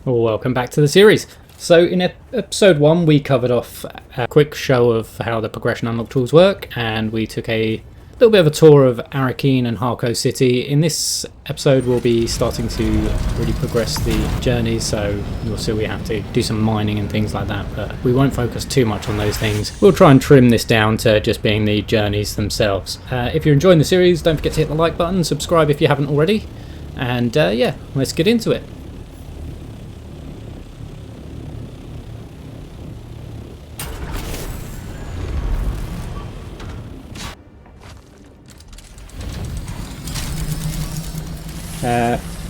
Welcome back to the series. So in episode 1 we covered off a quick show of how the progression unlock tools work, and we took a little bit of a tour of Arrakis and Harco City. In this episode we'll be starting to really progress the journeys, so you'll see we have to do some mining and things like that, but we won't focus too much on those things. We'll try and trim this down to just being the journeys themselves. If you're enjoying the series, don't forget to hit the like button, subscribe if you haven't already, and yeah, let's get into it.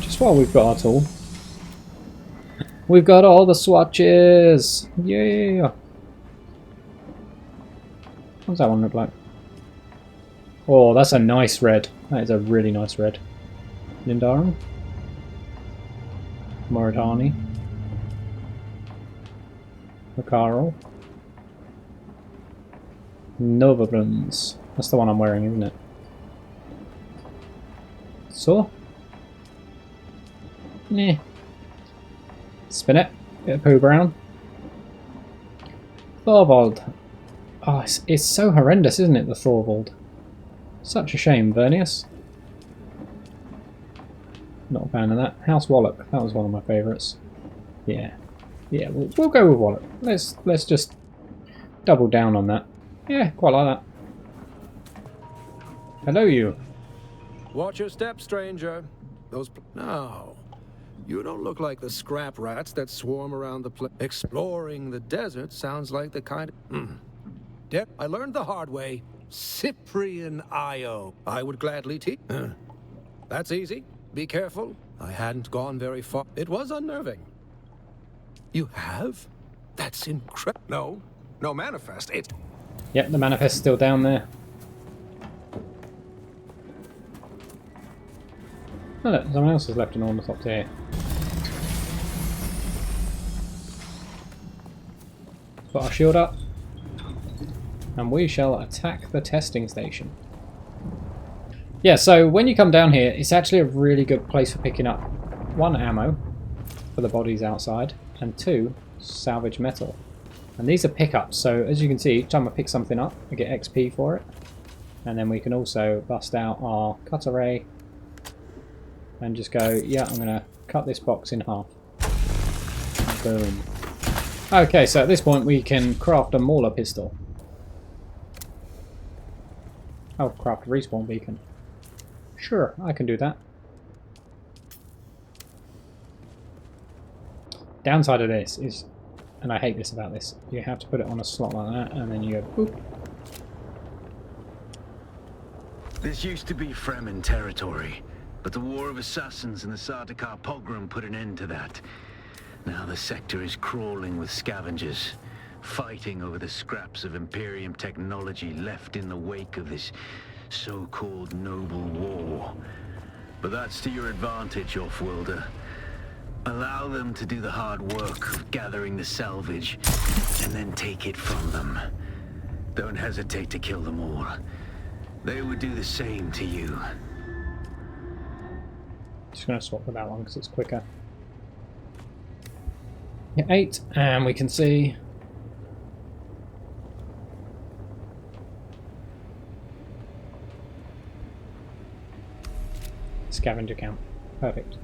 Just while we've got our tool, we've got all the swatches. Yeah. What does that one look like? Oh, that's a nice red. That is a really nice red. Lindarum, Moritani, Macaral, Novablons. That's the one I'm wearing, isn't it? So. Nah. Spin it. Bit of poo brown. Thorvald. Oh, it's so horrendous, isn't it, the Thorvald? Such a shame, Vermillius. Not a fan of that. House Wallop. That was one of my favourites. Yeah. Yeah, we'll go with Wallop. Let's just double down on that. Yeah, quite like that. Hello, you. Watch your step, stranger. No. You don't look like the scrap rats that swarm around the place. Exploring the desert sounds like the kind of... Yep, I learned the hard way. Cyprian Io. I would gladly teach. That's easy. Be careful. I hadn't gone very far. It was unnerving. You have? That's incredible. No manifest. Yep, the manifest's still down there. Oh look, someone else has left an ornithopter here. Put our shield up, and we shall attack the testing station. Yeah, so when you come down here, it's actually a really good place for picking up 1, ammo for the bodies outside, and 2, salvage metal. And these are pickups, so as you can see, each time I pick something up, I get XP for it. And then we can also bust out our cutter ray and just go, yeah, I'm going to cut this box in half. Boom. Okay, so at this point we can craft a Mauler pistol. Oh, craft a respawn beacon. Sure, I can do that. Downside of this is, and I hate this about this, you have to put it on a slot like that, and then you go boop. This used to be Fremen territory, but the War of Assassins and the Sardaukar pogrom put an end to that. Now the sector is crawling with scavengers, fighting over the scraps of Imperium technology left in the wake of this so-called noble war. But that's to your advantage, Offworlder. Allow them to do the hard work of gathering the salvage, and then take it from them. Don't hesitate to kill them all. They would do the same to you. Just going to swap with that one because it's quicker. Yeah, 8, and we can see scavenger count. Perfect.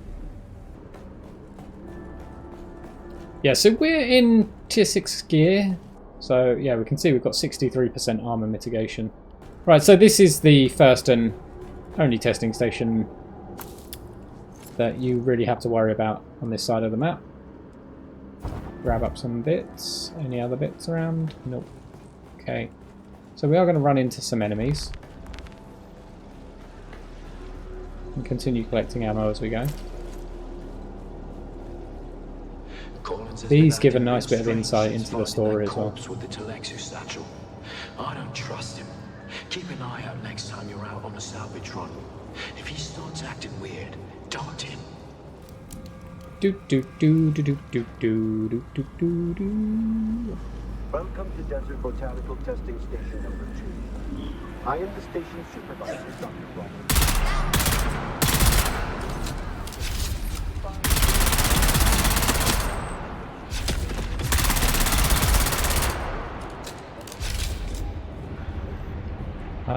Yeah, so we're in tier 6 gear. So yeah, we can see we've got 63% armor mitigation. Right, so this is the first and only testing station that you really have to worry about on this side of the map. Grab up some bits. Any other bits around? Nope. Okay. So we are going to run into some enemies. And continue collecting ammo as we go. These give a nice bit of insight into the story as well. With the I don't trust him. Keep an eye out next time you're out on a salvage run. If he starts acting weird, dart him. Welcome to Desert Botanical Testing Station number 2. I am the station supervisor, Dr. Roberts.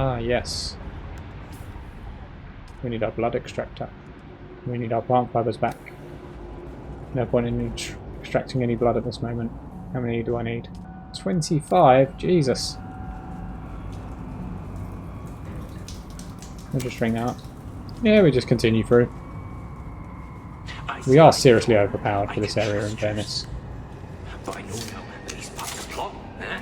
Ah, yes. We need our blood extractor. We need our plant fibers back. No point in extracting any blood at this moment. How many do I need? 25? Jesus. We'll just string that up. Yeah, we just continue through. We are seriously overpowered for this area in fairness. But I know now that he's part of the plot, eh?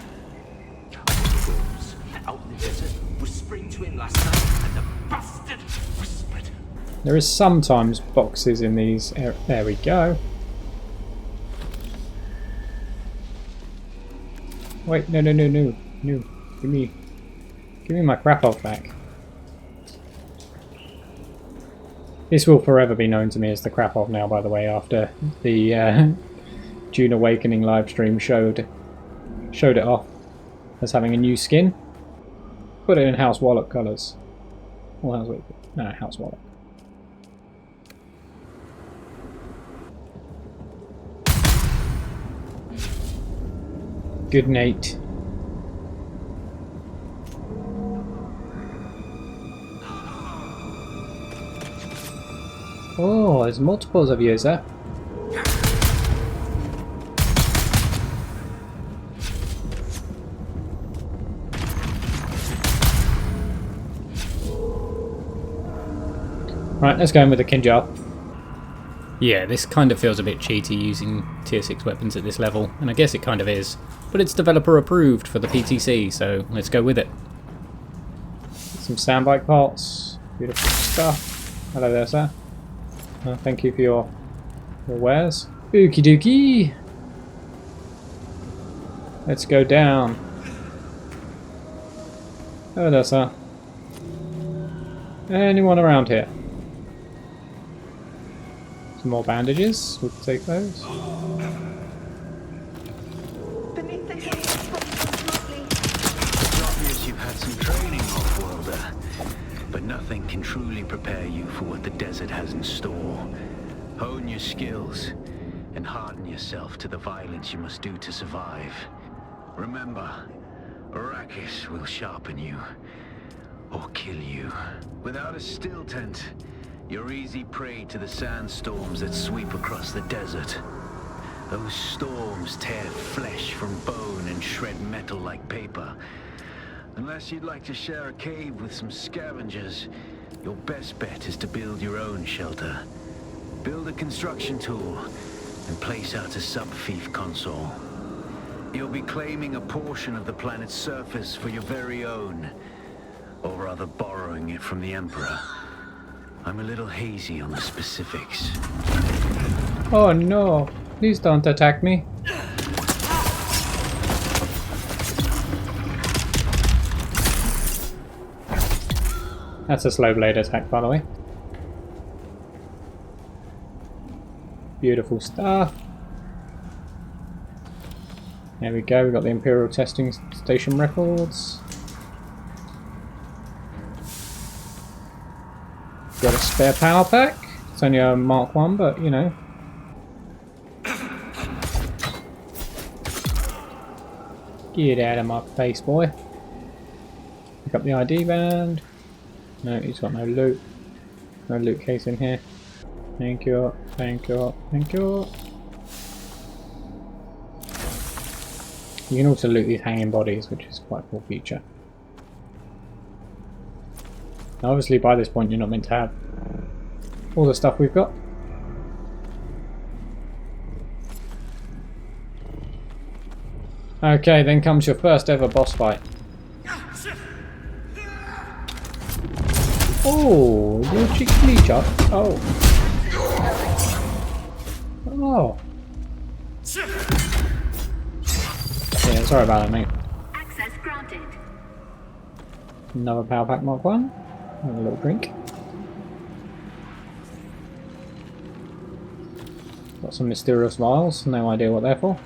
Storms out in the desert whispering to him last night, and the bastard whispered. There is sometimes boxes in these. There we go. Wait, no. Give me my crap off back. This will forever be known to me as the Krapov now, by the way, after the Dune Awakening livestream showed it off as having a new skin. Put it in House Wallach colours. Or House Wallach. Good night. Oh, there's multiples of you, sir. Right, let's go in with the Kinjal. Yeah, this kind of feels a bit cheaty using tier 6 weapons at this level, and I guess it kind of is. But it's developer approved for the PTC, so let's go with it. Some soundbite parts. Beautiful stuff. Hello there, sir. Thank you for your wares. Okie dokie. Let's go down. Oh, there, sir. Anyone around here? Some more bandages. We'll take those. Beneath the hills, It's obvious you've had some training, off-worlder. But nothing can truly prepare you for what the desert has in store. Hone your skills and harden yourself to the violence you must do to survive. Remember, Arrakis will sharpen you or kill you. Without a still tent, you're easy prey to the sandstorms that sweep across the desert. Those storms tear flesh from bone and shred metal like paper. Unless you'd like to share a cave with some scavengers, your best bet is to build your own shelter. Build a construction tool and place out a sub-fief console. You'll be claiming a portion of the planet's surface for your very own, or rather borrowing it from the Emperor. I'm a little hazy on the specifics. Oh no, please don't attack me. That's a slow blade attack, by the way. Beautiful stuff. There we go, we've got the Imperial Testing Station records. Got a spare power pack. It's only a Mark 1, but you know. Get out of my face, boy. Pick up the ID band. No, he's got no loot. No loot case in here. Thank you, thank you, thank you. You can also loot these hanging bodies, which is quite a cool feature. Now obviously by this point you're not meant to have all the stuff we've got. Okay, then comes your first ever boss fight. Oh, little cheeky chop. Oh. Oh. Yeah, sorry about that, mate. access granted. Another power pack Mark 1. Have a little drink. Got some mysterious vials, no idea what they're for.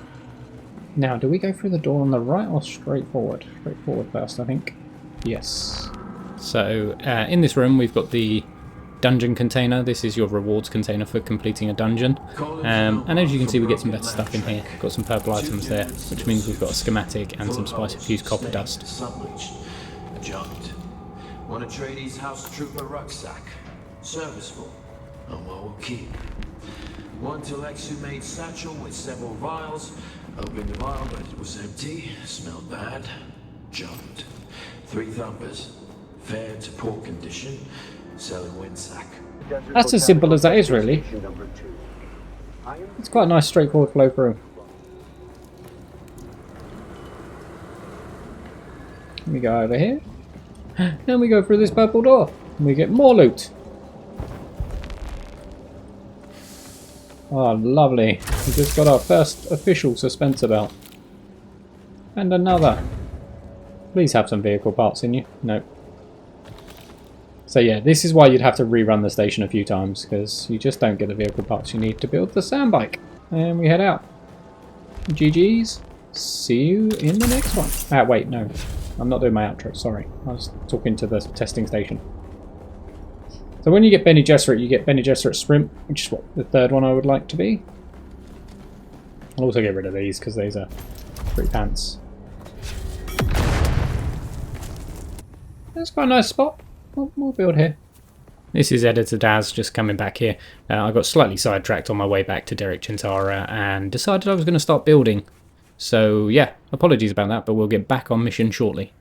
Now, do we go through the door on the right or straight forward? Straight forward first, I think. Yes. So, in this room we've got the dungeon container. This is your rewards container for completing a dungeon. And as you can see, we get some better stuff in here. Got some purple items there, which means we've got a schematic and some spice-infused copper dust. Jumped. One Atreides House Trooper rucksack. Serviceable. And what will keep. One Telexu-made satchel with several vials. Opened the vial, but it was empty. Smelled bad. Jumped. 3 thumpers. Fair to poor condition. Selling wind sack. That's as simple as that is, really. It's quite a nice straightforward flow through. We go over here. And we go through this purple door. And we get more loot. Oh, lovely. We just got our first official suspensor belt. And another. Please have some vehicle parts in you. No. So yeah, this is why you'd have to rerun the station a few times, because you just don't get the vehicle parts you need to build the sandbike. And we head out. GG's. See you in the next one. Ah, wait, no. I'm not doing my outro, sorry. I was talking to the testing station. So when you get Bene Gesserit, you get Bene Gesserit Sprint, which is what the 3rd one I would like to be. I'll also get rid of these, because these are pretty pants. That's quite a nice spot. We'll build here. This is Editor Daz just coming back here. I got slightly sidetracked on my way back to Derek Chintara and decided I was going to start building. So yeah, apologies about that, but we'll get back on mission shortly.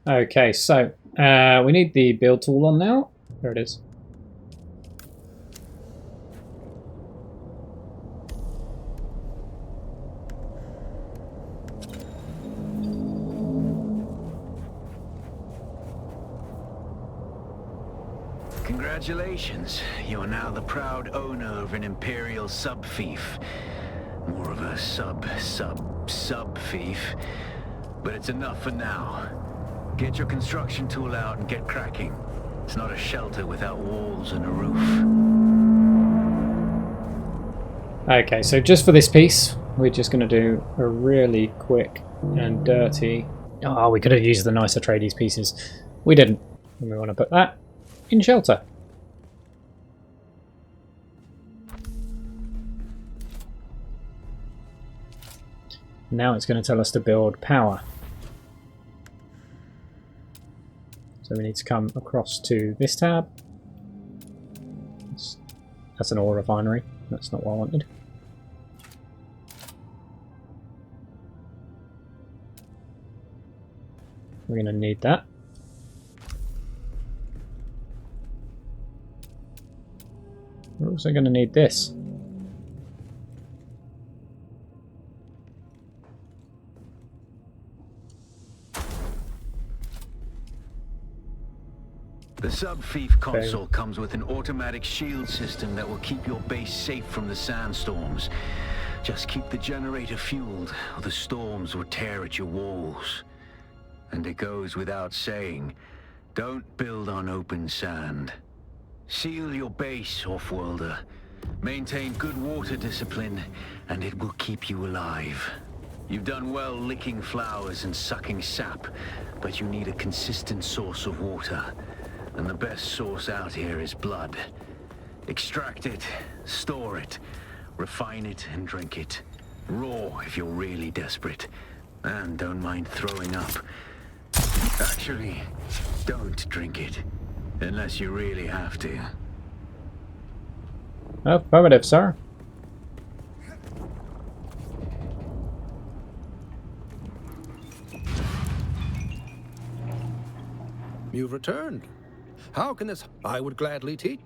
Okay, so we need the build tool on now. There it is. Congratulations. You are now the proud owner of an Imperial sub-fief. More of a sub-fief. But it's enough for now. Get your construction tool out and get cracking. It's not a shelter without walls and a roof. Okay, so just for this piece, we're just going to do a really quick and dirty... Oh, we could have used the nicer Atreides pieces. We didn't. And we want to put that in shelter. Now it's going to tell us to build power. So we need to come across to this tab. That's an ore refinery. That's not what I wanted. We're going to need that. We're also going to need this. The sub-fief console comes with an automatic shield system that will keep your base safe from the sandstorms. Just keep the generator fueled, or the storms will tear at your walls. And it goes without saying, don't build on open sand. Seal your base, off-worlder. Maintain good water discipline, and it will keep you alive. You've done well licking flowers and sucking sap, but you need a consistent source of water. And the best source out here is blood. Extract it, store it, refine it, and drink it. Raw if you're really desperate. And don't mind throwing up. Actually, don't drink it. Unless you really have to. Affirmative, sir. You've returned. How can this... I would gladly teach.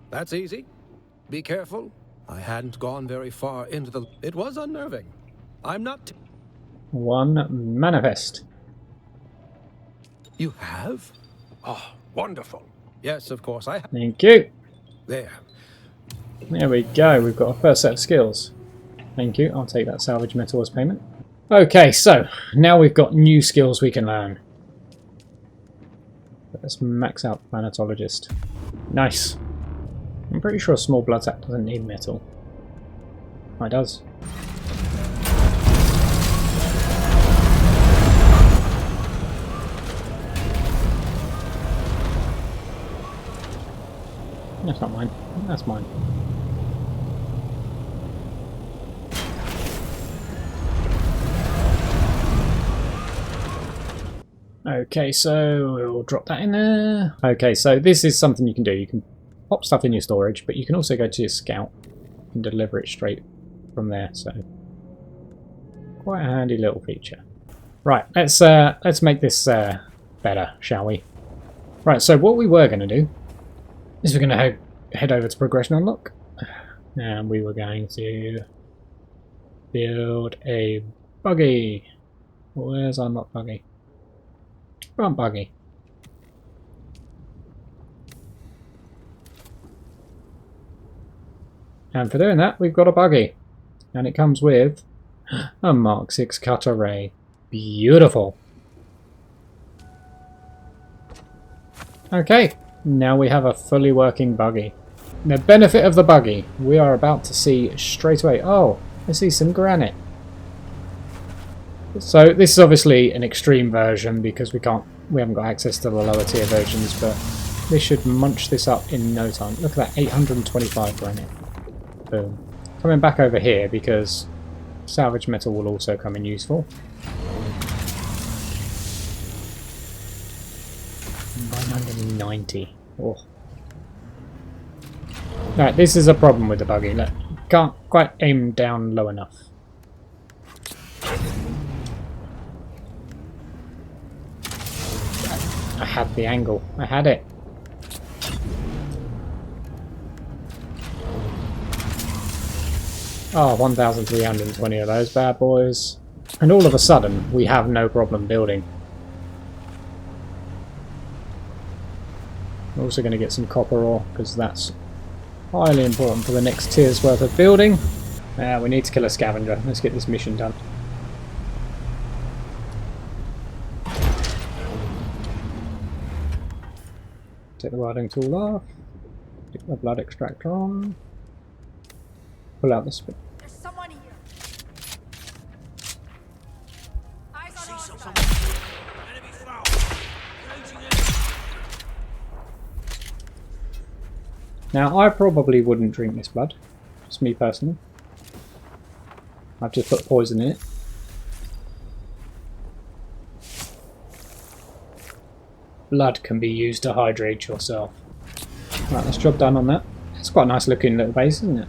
That's easy. Be careful. I hadn't gone very far into the... It was unnerving. I'm not... One manifest. You have? Oh, wonderful. Yes, of course, I have. Thank you. There. There we go. We've got our first set of skills. Thank you. I'll take that salvage metal as payment. Okay, so now we've got new skills we can learn. Let's max out Planetologist. Nice. I'm pretty sure a small blood sac doesn't need metal. Oh, it does. That's not mine. That's mine. Okay, so we'll drop that in there. Okay, so this is something you can do. You can pop stuff in your storage, but you can also go to your scout and deliver it straight from there. So quite a handy little feature. Right, let's make this better, shall we? Right, so what we were going to do is we're going to head over to Progression Unlock, and we were going to build a buggy. Where's Unlock Buggy? Front buggy. And for doing that, we've got a buggy. And it comes with a Mark 6 cut array. Beautiful. Okay, now we have a fully working buggy. The benefit of the buggy, we are about to see straight away. Oh, I see some granite. So this is obviously an extreme version because we haven't got access to the lower tier versions, but this should munch this up in no time. Look at that, 825 granite. Boom. Coming back over here because salvage metal will also come in useful. 990. Oh. Right, this is a problem with the buggy. Look, can't quite aim down low enough. I had the angle. I had it. Oh, 1,320 of those bad boys. And all of a sudden, we have no problem building. We're also going to get some copper ore, because that's highly important for the next tier's worth of building. We need to kill a scavenger. Let's get this mission done. Take the welding tool off. Stick the blood extractor on. Pull out the spit. There's someone here. Eyes on hostile. Enemy foul. Engaging in. Now, I probably wouldn't drink this blood. Just me personally. I've just put poison in it. Blood can be used to hydrate yourself. Right, that's job done on that. It's quite a nice looking little base, isn't it?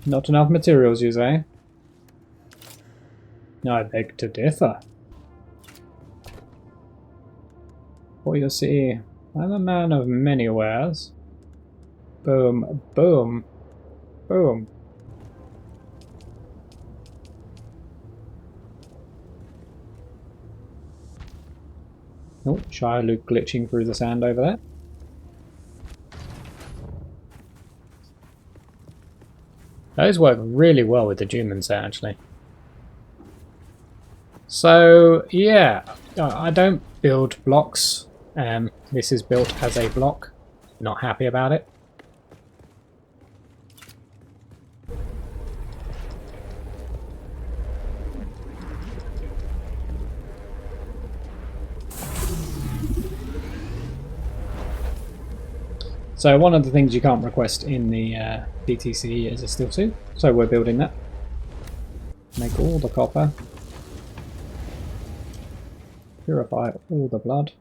Not enough materials, you say? I beg to differ. For you see, I'm a man of many wares. Boom, boom, boom. Oh, Shire Luke glitching through the sand over there. Those work really well with the Dune set, actually. So, yeah, I don't build blocks. This is built as a block. Not happy about it. So one of the things you can't request in the PTC is a steel suit, so we're building that. Make all the copper. Purify all the blood.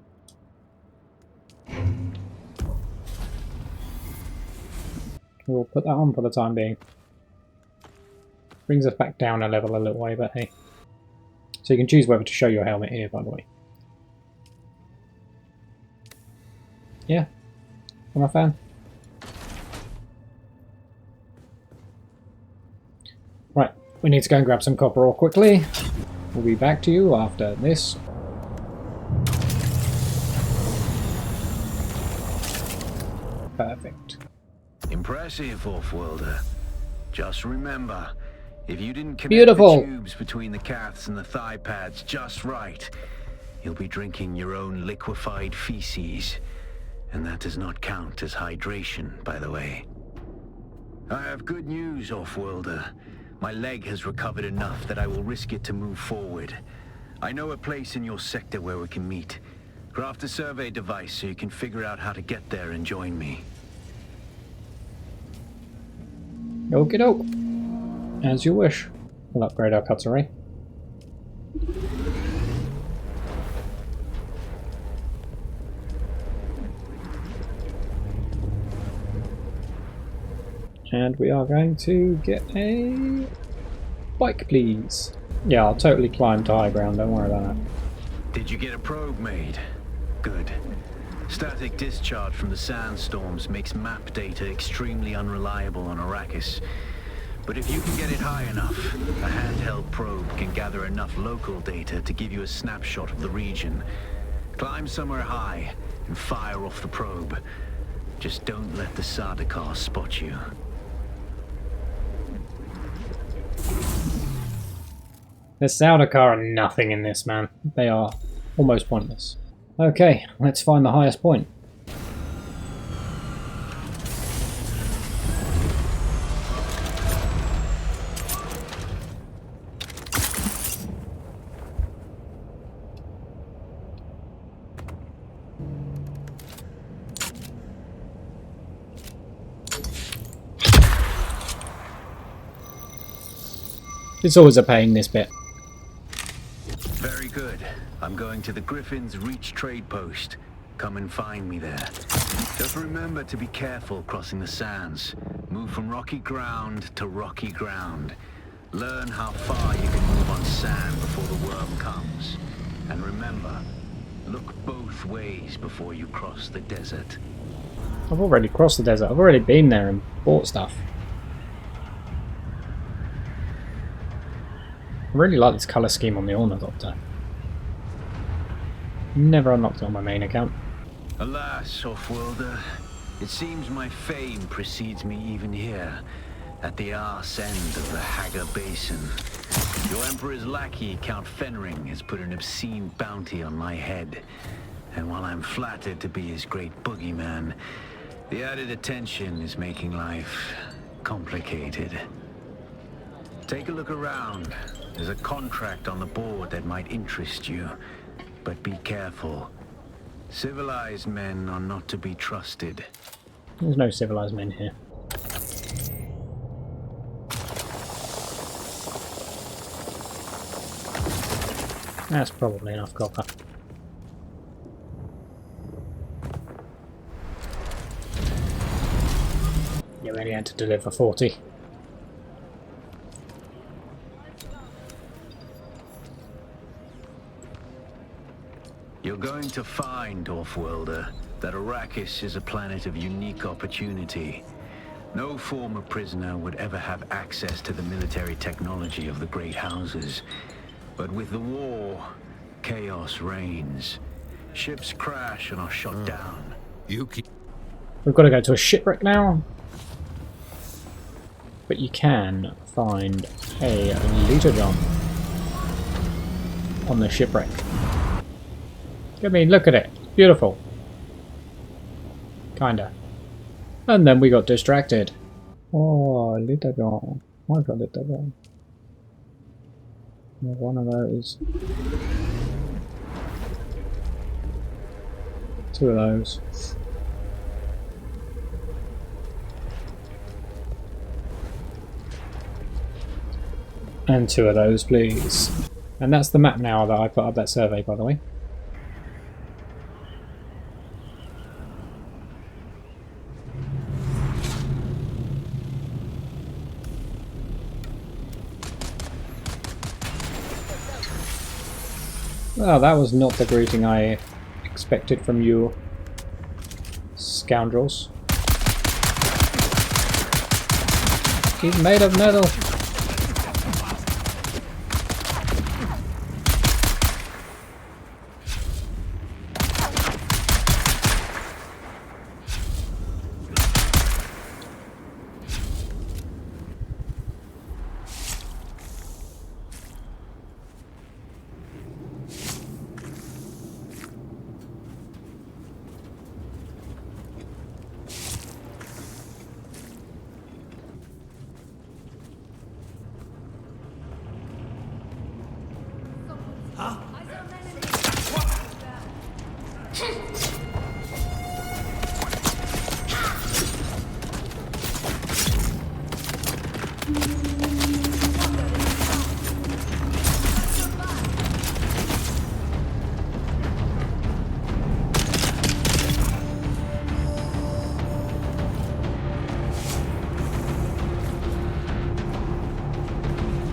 We'll put that on for the time being. Brings us back down a level a little way, but hey. So you can choose whether to show your helmet here, by the way. Yeah. I'm a fan. Right, we need to go and grab some copper ore quickly. We'll be back to you after this. Perfect. Impressive, off-worlder. Just remember, if you didn't connect Beautiful. the tubes between the calves and the thigh pads just right, you'll be drinking your own liquefied feces. And that does not count as hydration, by the way. I have good news, off-worlder. My leg has recovered enough that I will risk it to move forward. I know a place in your sector where we can meet. Craft a survey device so you can figure out how to get there and join me. Okie doke. As you wish. We'll upgrade our cut array. And we are going to get a bike, please. Yeah, I'll totally climb to high ground, don't worry about that. Did you get a probe made? Good. Static discharge from the sandstorms makes map data extremely unreliable on Arrakis. But if you can get it high enough, a handheld probe can gather enough local data to give you a snapshot of the region. Climb somewhere high and fire off the probe. Just don't let the Sardaukar spot you. The Sardaukar are nothing in this, man. They are almost pointless. Okay, let's find the highest point. It's always a pain, this bit. Very good. I'm going to the Griffin's Reach trade post. Come and find me there. Just remember to be careful crossing the sands. Move from rocky ground to rocky ground. Learn how far you can move on sand before the worm comes. And remember, look both ways before you cross the desert. I've already crossed the desert. I've already been there and bought stuff. I really like this colour scheme on the Ornithopter. Never unlocked it on my main account. Alas, Offworlder, it seems my fame precedes me even here, at the arse end of the Haga Basin. Your Emperor's lackey, Count Fenring, has put an obscene bounty on my head. And while I'm flattered to be his great boogeyman, the added attention is making life complicated. Take a look around. There's a contract on the board that might interest you, but be careful. Civilized men are not to be trusted. There's no civilized men here. That's probably enough copper. You only had to deliver 40. You're going to find, Offworlder, that Arrakis is a planet of unique opportunity. No former prisoner would ever have access to the military technology of the great houses. But with the war, chaos reigns. Ships crash and are shot down. We've got to go to a shipwreck now. But you can find a leader John on the shipwreck. I mean, look at it. Beautiful. Kinda. And then we got distracted. Oh, little John. What's a little John? One of those. Two of those. And two of those, please. And that's the map now that I put up that survey, by the way. Well, that was not the greeting I expected from you, scoundrels. He's made of metal.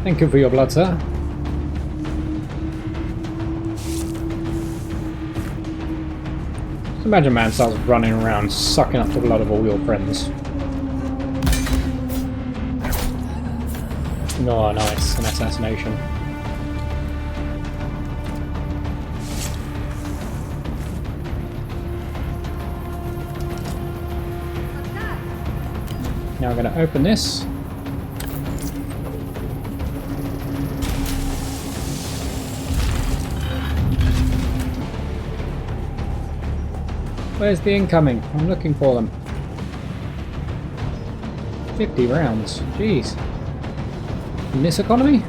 Thank you for your blood, sir. Just imagine man starts running around sucking up the blood of all your friends. Oh, nice. An assassination. Now I'm going to open this. Where's the incoming? I'm looking for them. 50 rounds. Jeez. In this economy?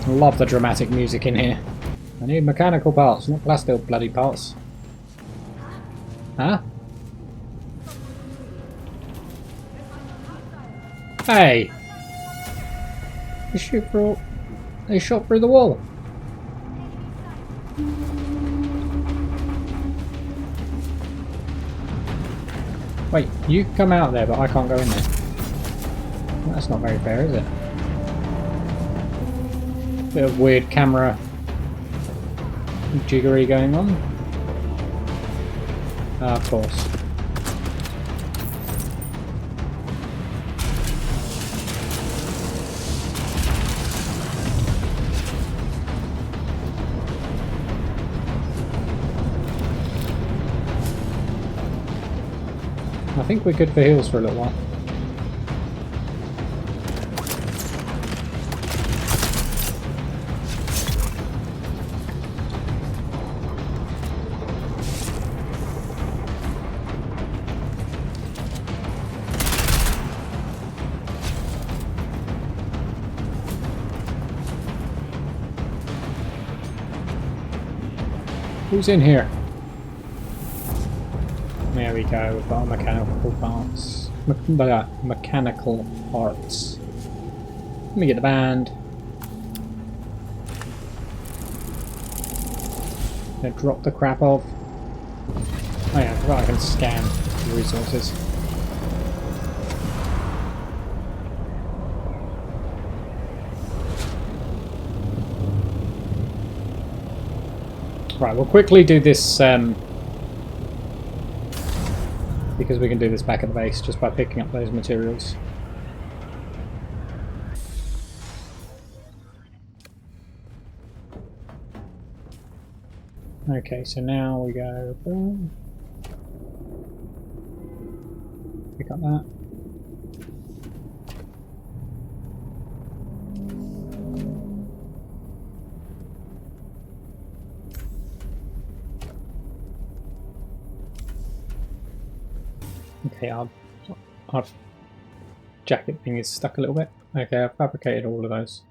Love the dramatic music in here. I need mechanical parts, not plastic bloody parts. Huh? Hey! They shot through the wall. Wait, you can come out there, but I can't go in there. That's not very fair, is it? Bit of weird camera jiggery going on. Of course. I think we're good for heals for a little while. Who's in here? There we go, we've got our mechanical parts. Mechanical parts. Let me get the band. Gonna drop the crap off. Oh yeah, right, I can scan the resources. Right, we'll quickly do this because we can do this back at the base just by picking up those materials. Okay, so now we go boom. Pick up that. Okay, our jacket thing is stuck a little bit. Okay, I've fabricated all of those.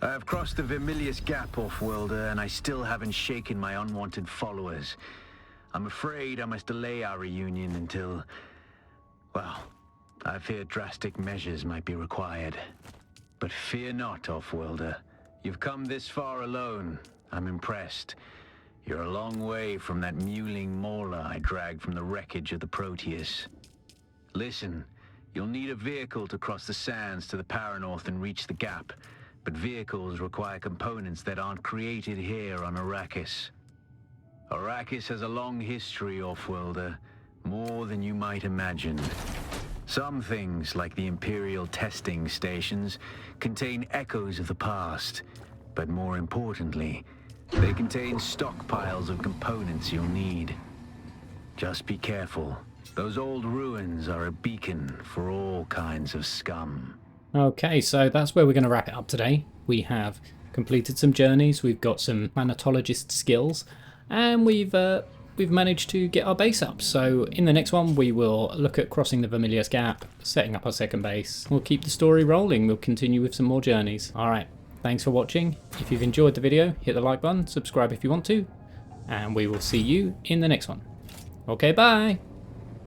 I have crossed the Vermillius Gap, off-worlder, and I still haven't shaken my unwanted followers. I'm afraid I must delay our reunion until... well, I fear drastic measures might be required. But fear not, off-worlder. You've come this far alone. I'm impressed. You're a long way from that mewling mauler I dragged from the wreckage of the Proteus. Listen, you'll need a vehicle to cross the sands to the Paranorth and reach the Gap, but vehicles require components that aren't created here on Arrakis. Arrakis has a long history, off-worlder, more than you might imagine. Some things, like the Imperial testing stations, contain echoes of the past, but more importantly, they contain stockpiles of components you'll need. Just be careful. Those old ruins are a beacon for all kinds of scum. Okay, so that's where we're going to wrap it up today. We have completed some journeys, we've got some Planetologist skills, and we've managed to get our base up. So in the next one we will look at crossing the Vermillius Gap, setting up our second base. We'll keep the story rolling, we'll continue with some more journeys. Alright. Thanks for watching. If you've enjoyed the video, hit the like button, subscribe if you want to, and we will see you in the next one. Okay, bye!